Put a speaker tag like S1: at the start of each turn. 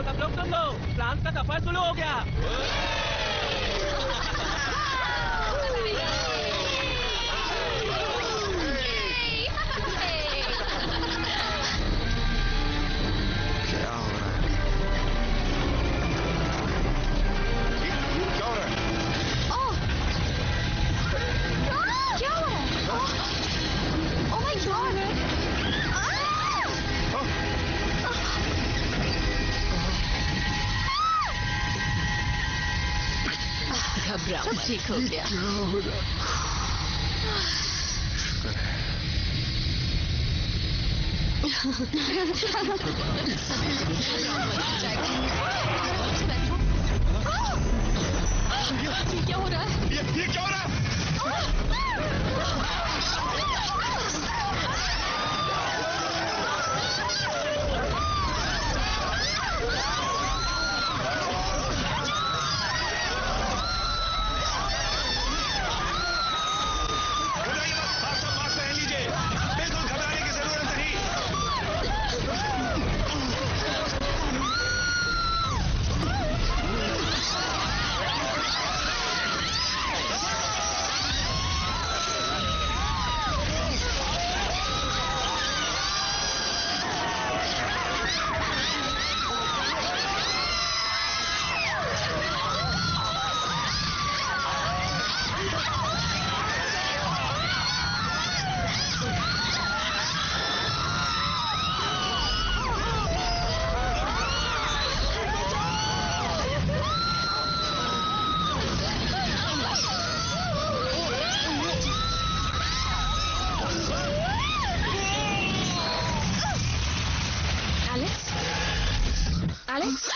S1: सब लोग सुन लो, फ्रांस का सफर शुरू हो गया।
S2: क्या हो रहा है? ये क्या हो रहा है?
S3: ओह! क्या हो रहा है? Oh my God!
S4: घबराओ, ठीक हो गया।
S2: क्या हो रहा है? शुक्र है।
S3: ये क्या हो रहा है?
S2: ये क्या हो रहा है? घबराइए मत, आप सब मास्क पहन लीजिए। बिल्कुल घबराने की जरूरत नहीं।
S3: एलेक्स? एलेक्स?